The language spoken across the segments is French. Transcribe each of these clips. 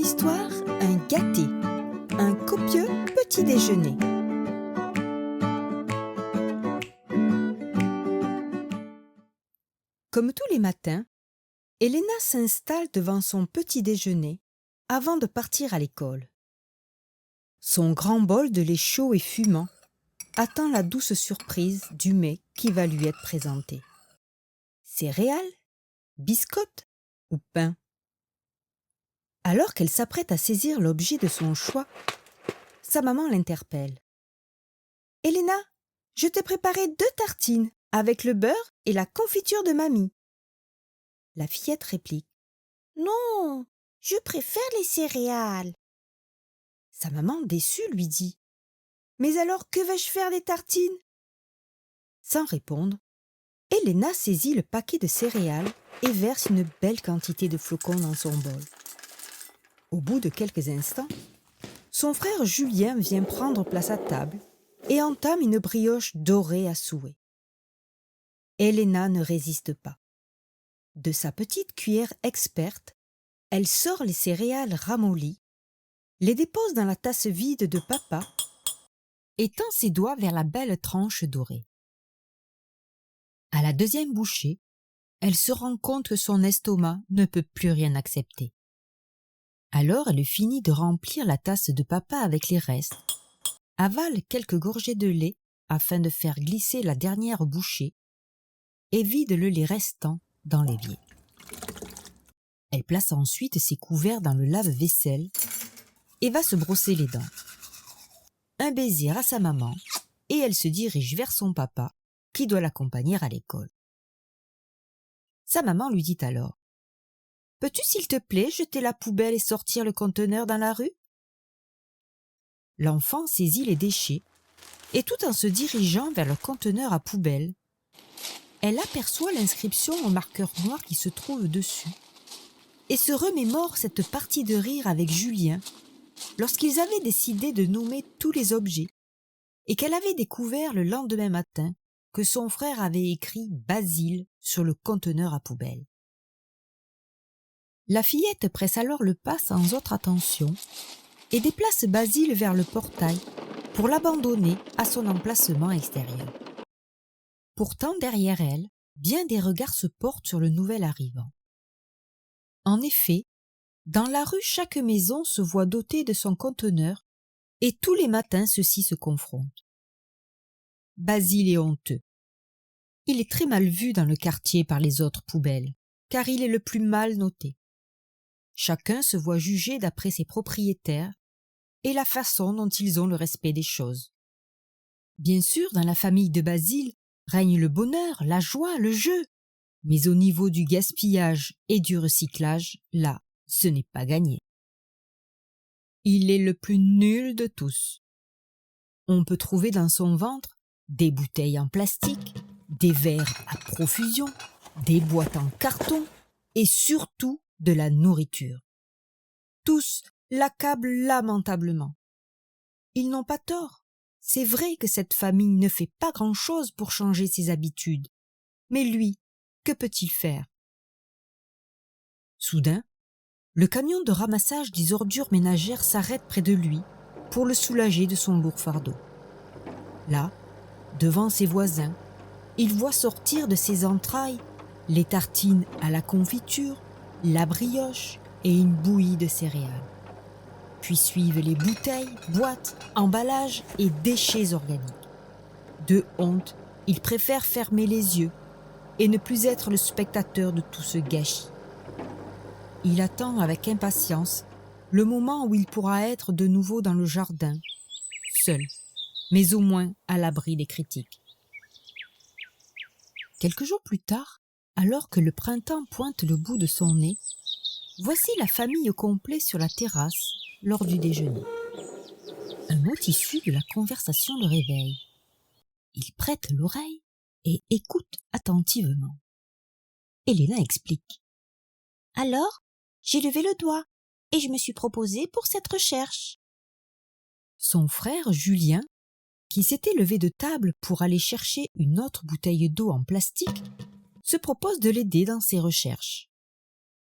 histoire, un gâté, un copieux petit déjeuner. Comme tous les matins, Elena s'installe devant son petit déjeuner avant de partir à l'école. Son grand bol de lait chaud et fumant attend la douce surprise du mets qui va lui être présenté. Céréales, biscottes ou pain? Alors qu'elle s'apprête à saisir l'objet de son choix, sa maman l'interpelle. « Elena, je t'ai préparé 2 tartines avec le beurre et la confiture de mamie. » La fillette réplique. « Non, je préfère les céréales. » Sa maman, déçue, lui dit. « Mais alors, que vais-je faire des tartines ?» Sans répondre, Elena saisit le paquet de céréales et verse une belle quantité de flocons dans son bol. Au bout de quelques instants, son frère Julien vient prendre place à table et entame une brioche dorée à souhait. Elena ne résiste pas. De sa petite cuillère experte, elle sort les céréales ramollies, les dépose dans la tasse vide de papa et tend ses doigts vers la belle tranche dorée. À la 2e bouchée, elle se rend compte que son estomac ne peut plus rien accepter. Alors elle finit de remplir la tasse de papa avec les restes, avale quelques gorgées de lait afin de faire glisser la dernière bouchée et vide le lait restant dans l'évier. Elle place ensuite ses couverts dans le lave-vaisselle et va se brosser les dents. Un baiser à sa maman et elle se dirige vers son papa qui doit l'accompagner à l'école. Sa maman lui dit alors: « Peux-tu s'il te plaît jeter la poubelle et sortir le conteneur dans la rue ?» L'enfant saisit les déchets et tout en se dirigeant vers le conteneur à poubelle, elle aperçoit l'inscription au marqueur noir qui se trouve dessus et se remémore cette partie de rire avec Julien lorsqu'ils avaient décidé de nommer tous les objets et qu'elle avait découvert le lendemain matin que son frère avait écrit Basile sur le conteneur à poubelle. La fillette presse alors le pas sans autre attention et déplace Basile vers le portail pour l'abandonner à son emplacement extérieur. Pourtant, derrière elle, bien des regards se portent sur le nouvel arrivant. En effet, dans la rue, chaque maison se voit dotée de son conteneur et tous les matins ceux-ci se confrontent. Basile est honteux. Il est très mal vu dans le quartier par les autres poubelles, car il est le plus mal noté. Chacun se voit jugé d'après ses propriétaires et la façon dont ils ont le respect des choses. Bien sûr, dans la famille de Basile règne le bonheur, la joie, le jeu, mais au niveau du gaspillage et du recyclage, là, ce n'est pas gagné. Il est le plus nul de tous. On peut trouver dans son ventre des bouteilles en plastique, des verres à profusion, des boîtes en carton et surtout de la nourriture. Tous l'accablent lamentablement. Ils n'ont pas tort. C'est vrai que cette famille ne fait pas grand-chose pour changer ses habitudes. Mais lui, que peut-il faire? Soudain, le camion de ramassage des ordures ménagères s'arrête près de lui pour le soulager de son lourd fardeau. Là, devant ses voisins, il voit sortir de ses entrailles les tartines à la confiture, la brioche et une bouillie de céréales. Puis suivent les bouteilles, boîtes, emballages et déchets organiques. De honte, il préfère fermer les yeux et ne plus être le spectateur de tout ce gâchis. Il attend avec impatience le moment où il pourra être de nouveau dans le jardin, seul, mais au moins à l'abri des critiques. Quelques jours plus tard, alors que le printemps pointe le bout de son nez, voici la famille au complet sur la terrasse lors du déjeuner. Un mot issu de la conversation le réveille. Il prête l'oreille et écoute attentivement. Elena explique. « Alors, j'ai levé le doigt et je me suis proposée pour cette recherche. » Son frère Julien, qui s'était levé de table pour aller chercher une autre bouteille d'eau en plastique, se propose de l'aider dans ses recherches.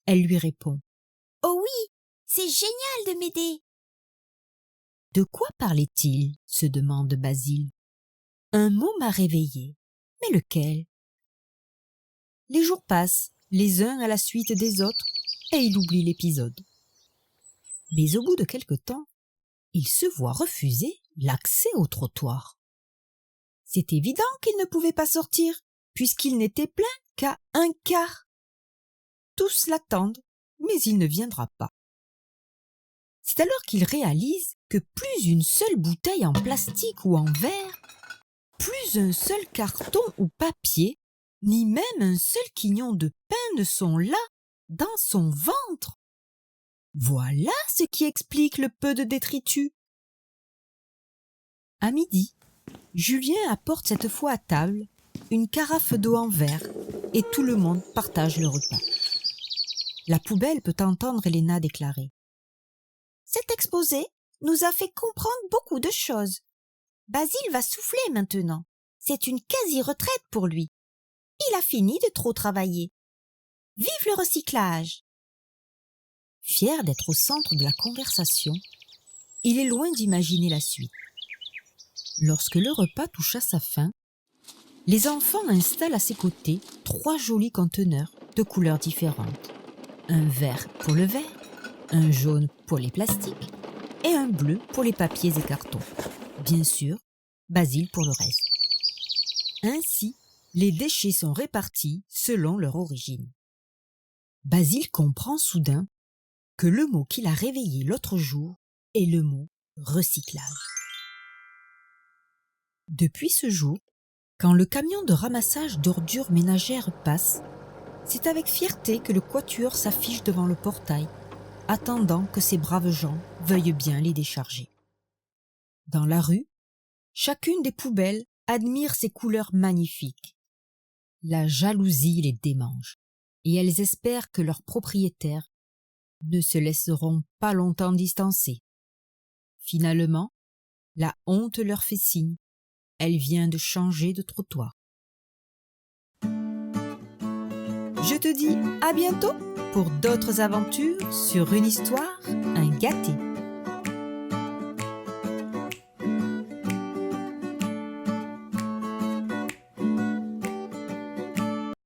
Elle lui répond. « Oh oui, c'est génial de m'aider. De quoi parlait-il se demande Basile. Un mot m'a réveillé. Mais lequel? Les jours passent, les uns à la suite des autres, et il oublie l'épisode. Mais au bout de quelque temps, il se voit refuser l'accès au trottoir. C'est évident qu'il ne pouvait pas sortir, puisqu'il n'était plein qu'à un quart. Tous l'attendent, mais il ne viendra pas. C'est alors qu'il réalise que plus une seule bouteille en plastique ou en verre, plus un seul carton ou papier, ni même un seul quignon de pain ne sont là, dans son ventre. Voilà ce qui explique le peu de détritus. À midi, Julien apporte cette fois à table une carafe d'eau en verre et tout le monde partage le repas. La poubelle peut entendre Elena déclarer: « Cet exposé nous a fait comprendre beaucoup de choses. Basile va souffler maintenant. C'est une quasi-retraite pour lui. Il a fini de trop travailler. Vive le recyclage !» Fier d'être au centre de la conversation, il est loin d'imaginer la suite. Lorsque le repas touche à sa fin, les enfants installent à ses côtés 3 jolis conteneurs de couleurs différentes. Un vert pour le verre, un jaune pour les plastiques et un bleu pour les papiers et cartons. Bien sûr, Basile pour le reste. Ainsi, les déchets sont répartis selon leur origine. Basile comprend soudain que le mot qu'il a réveillé l'autre jour est le mot recyclage. Depuis ce jour, quand le camion de ramassage d'ordures ménagères passe, c'est avec fierté que le quatuor s'affiche devant le portail, attendant que ces braves gens veuillent bien les décharger. Dans la rue, chacune des poubelles admire ces couleurs magnifiques. La jalousie les démange, et elles espèrent que leurs propriétaires ne se laisseront pas longtemps distancer. Finalement, la honte leur fait signe. Elle vient de changer de trottoir. Je te dis à bientôt pour d'autres aventures sur une histoire, un gâté.